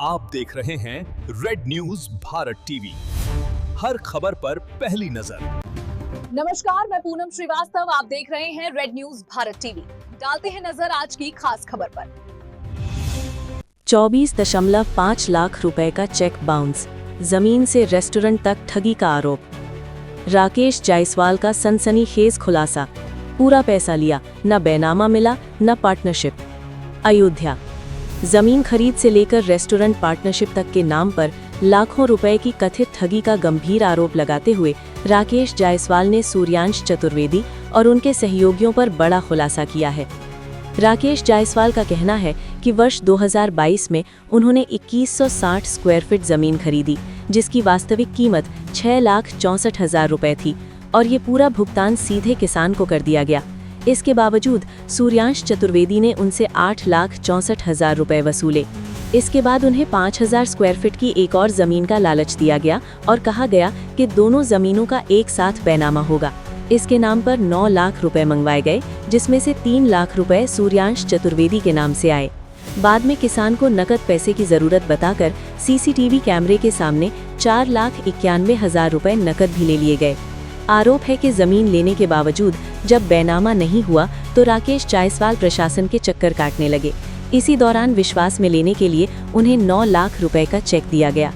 आप देख रहे हैं रेड न्यूज भारत टीवी, हर खबर पर पहली नजर। नमस्कार, मैं पूनम श्रीवास्तव, आप देख रहे हैं रेड न्यूज भारत टीवी। डालते हैं नजर आज की खास खबर पर। 24.5 लाख रुपए का चेक बाउंस, जमीन से रेस्टोरेंट तक ठगी का आरोप। राकेश जायसवाल का सनसनीखेज खुलासा, पूरा पैसा लिया, न बैनामा मिला न पार्टनरशिप। अयोध्या, जमीन खरीद से लेकर रेस्टोरेंट पार्टनरशिप तक के नाम पर लाखों रुपए की कथित ठगी का गंभीर आरोप लगाते हुए राकेश जायसवाल ने सूर्यांश चतुर्वेदी और उनके सहयोगियों पर बड़ा खुलासा किया है। राकेश जायसवाल का कहना है कि वर्ष 2022 में उन्होंने 2160 स्क्वायर फीट जमीन खरीदी, जिसकी वास्तविक कीमत 6,64,000 रुपए थी और ये पूरा भुगतान सीधे किसान को कर दिया गया। इसके बावजूद सूर्यांश चतुर्वेदी ने उनसे 8,64,000 रुपए वसूले। इसके बाद उन्हें 5,000 स्क्वायर फीट की एक और जमीन का लालच दिया गया और कहा गया कि दोनों जमीनों का एक साथ बैनामा होगा। इसके नाम पर 9 लाख रुपए मंगवाए गए, जिसमें से 3 लाख रुपए सूर्यांश चतुर्वेदी के नाम से आए। बाद में किसान को नकद पैसे की जरूरत बताकर सीसीटीवी कैमरे के सामने 4,91,000 रुपए नकद भी ले लिए गए। आरोप है कि जमीन लेने के बावजूद जब बैनामा नहीं हुआ तो राकेश जायसवाल प्रशासन के चक्कर काटने लगे। इसी दौरान विश्वास में लेने के लिए उन्हें 9 लाख रुपए का चेक दिया गया।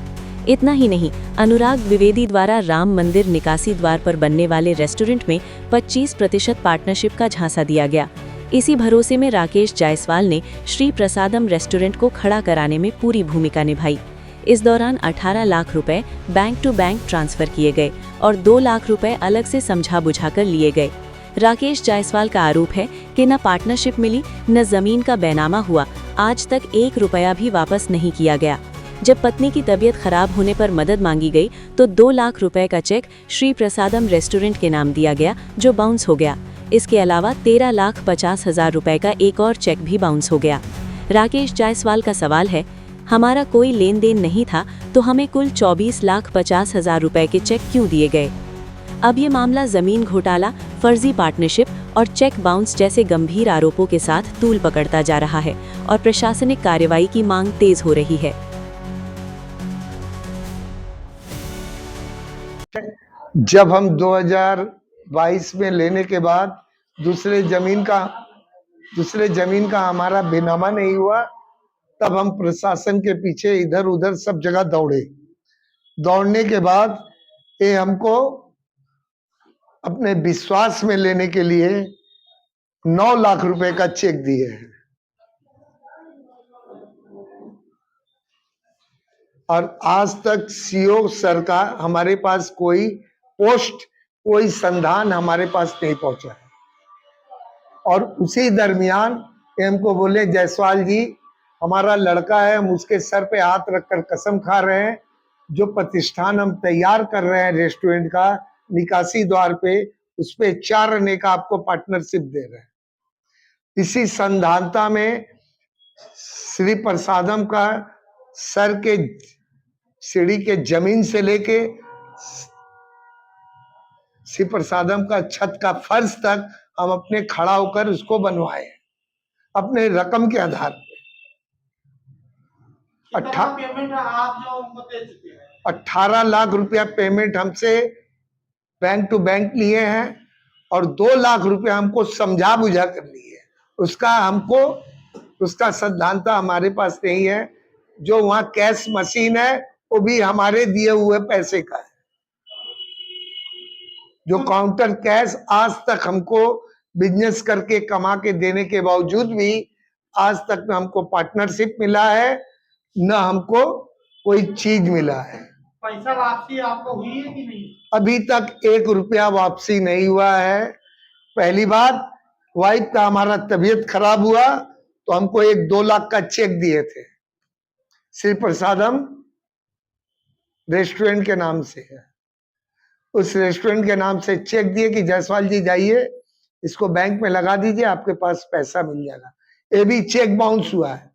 इतना ही नहीं, अनुराग द्विवेदी द्वारा राम मंदिर निकासी द्वार पर बनने वाले रेस्टोरेंट में 25% पार्टनरशिप का झांसा दिया गया। इसी भरोसे में राकेश जायसवाल ने श्री प्रसादम रेस्टोरेंट को खड़ा कराने में पूरी भूमिका निभाई। इस दौरान 18 लाख रुपए बैंक टू बैंक ट्रांसफर किए गए और 2 लाख रुपए अलग से समझा बुझाकर लिए गए। राकेश जायसवाल का आरोप है कि न पार्टनरशिप मिली न जमीन का बैनामा हुआ, आज तक 1 रुपया भी वापस नहीं किया गया। जब पत्नी की तबीयत खराब होने पर मदद मांगी गई तो 2 लाख रुपए का चेक श्री प्रसादम रेस्टोरेंट के नाम दिया गया, जो बाउंस हो गया। इसके अलावा 13,50,000 रुपए का एक और चेक भी बाउंस हो गया। राकेश जायसवाल का सवाल है, हमारा कोई लेन देन नहीं था तो हमें कुल 24,50,000 रुपए के चेक क्यों दिए गए? अब ये मामला जमीन घोटाला, फर्जी पार्टनरशिप और चेक बाउंस जैसे गंभीर आरोपों के साथ तूल पकड़ता जा रहा है और प्रशासनिक कार्रवाई की मांग तेज हो रही है। जब हम 2022 में लेने के बाद दूसरे जमीन का हमारा बेनामा नहीं हुआ, तब हम प्रशासन के पीछे इधर उधर सब जगह दौड़ने के बाद ये हमको अपने विश्वास में लेने के लिए 9 लाख रुपए का चेक दिए हैं। और आज तक सीओ सर का हमारे पास कोई पोस्ट, कोई संधान हमारे पास नहीं पहुंचा है। और उसी दरमियान हमको बोले, जायसवाल जी हमारा लड़का है, हम उसके सर पे हाथ रखकर कसम खा रहे हैं, जो प्रतिष्ठान हम तैयार कर रहे हैं रेस्टोरेंट का निकासी द्वार पे, उस पे 4 आने का आपको पार्टनरशिप दे रहे हैं। इसी संधानता में श्री प्रसादम का सर के सीढ़ी के जमीन से लेके श्री प्रसादम का छत का फर्श तक हम अपने खड़ा होकर उसको बनवाए अपने रकम के आधार पे। 18 लाख रुपया पेमेंट हमसे बैंक टू बैंक लिए हैं और 2 लाख रुपया हमको समझा बुझा कर लिए। उसका सिद्धांत हमारे पास नहीं है। जो वहाँ कैश मशीन है वो भी हमारे दिए हुए पैसे का है। जो काउंटर कैश आज तक हमको बिजनेस करके कमा के देने के बावजूद भी आज तक न हमको पार्टनरशिप मिला है, न हमको कोई चीज मिला है। पैसा वापसी आपको हुई है कि नहीं? अभी तक 1 रुपया वापसी नहीं हुआ है। पहली बार वाइफ का हमारा तबीयत खराब हुआ तो हमको 1-2 लाख का चेक दिए थे, श्री प्रसादम रेस्टोरेंट के नाम से है। उस रेस्टोरेंट के नाम से चेक दिए कि जायसवाल जी जाइए, इसको बैंक में लगा दीजिए, आपके पास पैसा मिल जाएगा। ये भी चेक बाउंस हुआ है।